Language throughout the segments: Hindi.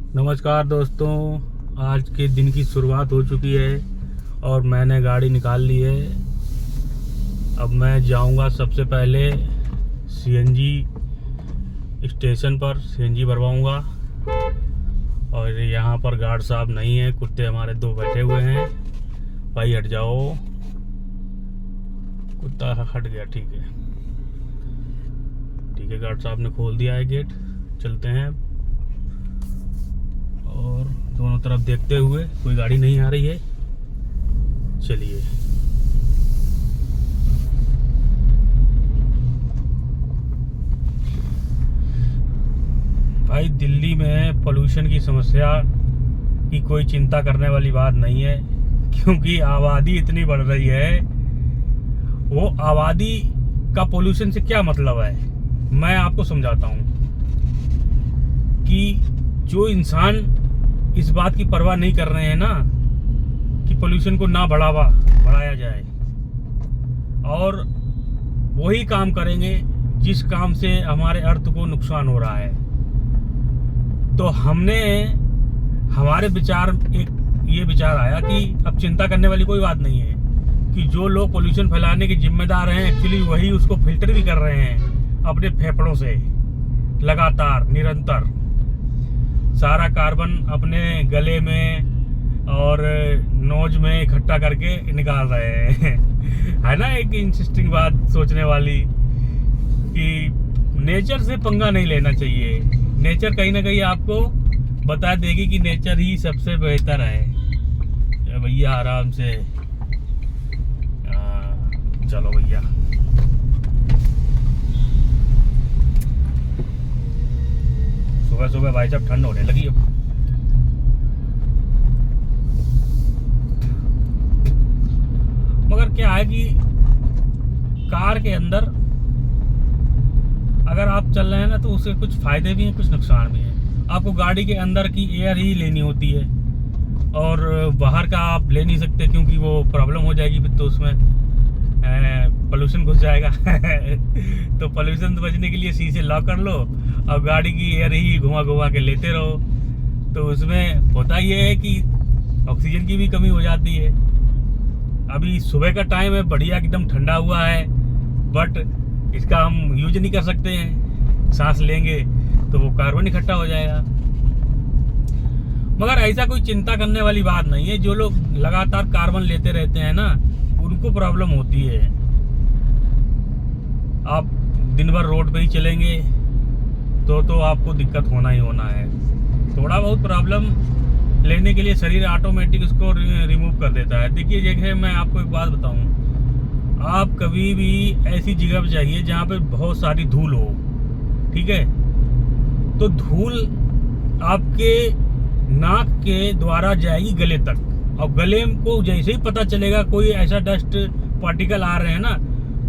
नमस्कार दोस्तों, आज के दिन की शुरुआत हो चुकी है और मैंने गाड़ी निकाल ली है। अब मैं जाऊंगा सबसे पहले सीएनजी स्टेशन पर सीएनजी भरवाऊंगा। और यहाँ पर गार्ड साहब नहीं है, कुत्ते हमारे दो बैठे हुए हैं। भाई हट जाओ, कुत्ता हट गया। ठीक है ठीक है, गार्ड साहब ने खोल दिया है गेट। चलते हैं और दोनों तरफ देखते हुए, कोई गाड़ी नहीं आ रही है। चलिए भाई, दिल्ली में पोल्यूशन की समस्या की कोई चिंता करने वाली बात नहीं है, क्योंकि आबादी इतनी बढ़ रही है। वो आबादी का पोल्यूशन से क्या मतलब है, मैं आपको समझाता हूँ कि जो इंसान इस बात की परवाह नहीं कर रहे हैं ना कि पोल्यूशन को ना बढ़ाया जाए, और वही काम करेंगे जिस काम से हमारे अर्थ को नुकसान हो रहा है। तो हमारे विचार ये विचार आया कि अब चिंता करने वाली कोई बात नहीं है, कि जो लोग पोल्यूशन फैलाने के जिम्मेदार हैं एक्चुअली वही उसको फिल्टर भी कर रहे हैं अपने फेफड़ों से। लगातार निरंतर सारा कार्बन अपने गले में और नोज में इकट्ठा करके निकाल रहे हैं। है ना एक इंटरेस्टिंग बात सोचने वाली, कि नेचर से पंगा नहीं लेना चाहिए। नेचर कहीं ना कहीं आपको बता देगी कि नेचर ही सबसे बेहतर है। भैया आराम से चलो भैया। सुबह सुबह भाई साहब ठंड होने लगी अब। मगर क्या है कि कार के अंदर अगर आप चल रहे हैं ना, तो उसके कुछ फायदे भी हैं, कुछ नुकसान भी हैं। आपको गाड़ी के अंदर की एयर ही लेनी होती है, और बाहर का आप ले नहीं सकते, क्योंकि वो प्रॉब्लम हो जाएगी फिर। तो उसमें पोल्यूशन घुस जाएगा। तो पोल्यूशन से बचने के लिए शीशे लॉक कर लो और गाड़ी की एयर ही घुमा घुमा के लेते रहो। तो उसमें होता ये है कि ऑक्सीजन की भी कमी हो जाती है। अभी सुबह का टाइम है, बढ़िया एकदम ठंडा हुआ है, बट इसका हम यूज नहीं कर सकते हैं। सांस लेंगे तो वो कार्बन इकट्ठा हो जाएगा। मगर ऐसा कोई चिंता करने वाली बात नहीं है। जो लोग लगातार कार्बन लेते रहते हैं ना, उनको प्रॉब्लम होती है। आप दिन भर रोड पे ही चलेंगे तो आपको दिक्कत होना ही होना है। थोड़ा बहुत प्रॉब्लम लेने के लिए शरीर ऑटोमेटिक उसको रिमूव कर देता है। देखिए, जैसे मैं आपको एक बात बताऊं, आप कभी भी ऐसी जगह पे जाइए जहाँ पे बहुत सारी धूल हो, ठीक है, तो धूल आपके नाक के द्वारा जाएगी गले तक, और गले को जैसे ही पता चलेगा कोई ऐसा डस्ट पार्टिकल आ रहे हैं ना,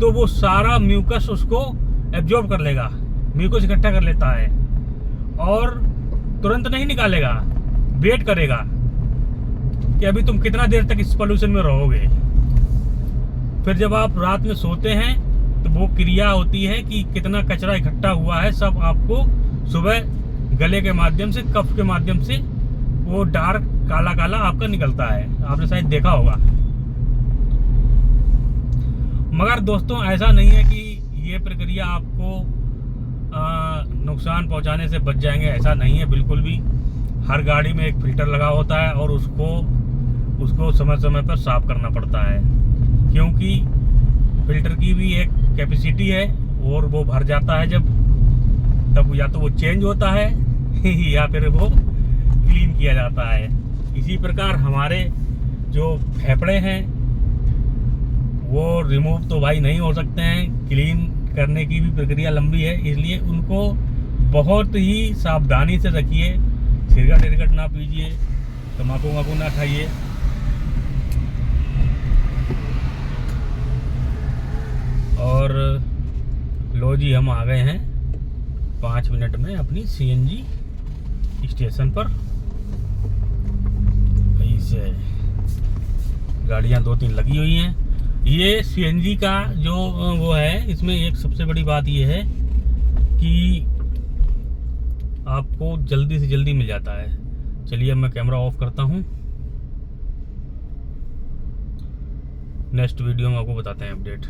तो वो सारा म्यूकस उसको एब्जॉर्ब कर लेगा, म्यूकस इकट्ठा कर लेता है, और तुरंत नहीं निकालेगा, वेट करेगा कि अभी तुम कितना देर तक इस पोल्यूशन में रहोगे। फिर जब आप रात में सोते हैं तो वो क्रिया होती है कि कितना कचरा इकट्ठा हुआ है, सब आपको सुबह गले के माध्यम से, कफ के माध्यम से वो डार्क काला काला आपका निकलता है। आपने शायद देखा होगा। मगर दोस्तों, ऐसा नहीं है कि ये प्रक्रिया आपको नुकसान पहुंचाने से बच जाएंगे, ऐसा नहीं है बिल्कुल भी। हर गाड़ी में एक फिल्टर लगा होता है और उसको समय समय पर साफ करना पड़ता है, क्योंकि फिल्टर की भी एक कैपेसिटी है, और वो भर जाता है जब, तब या तो वो चेंज होता है या फिर वो क्लीन किया जाता है। इसी प्रकार हमारे जो फेफड़े हैं वो रिमूव तो भाई नहीं हो सकते हैं, क्लीन करने की भी प्रक्रिया लंबी है, इसलिए उनको बहुत ही सावधानी से रखिए। सिगरेट ना पीजिए, तम्बाकू ना खाइए। और लो जी, हम आ गए हैं 5 मिनट में अपनी सीएनजी स्टेशन पर। से गाड़ियाँ 2-3 लगी हुई हैं। ये सीएनजी का जो वो है, इसमें एक सबसे बड़ी बात ये है कि आपको जल्दी से जल्दी मिल जाता है। चलिए अब मैं कैमरा ऑफ करता हूँ, नेक्स्ट वीडियो में आपको बताते हैं अपडेट।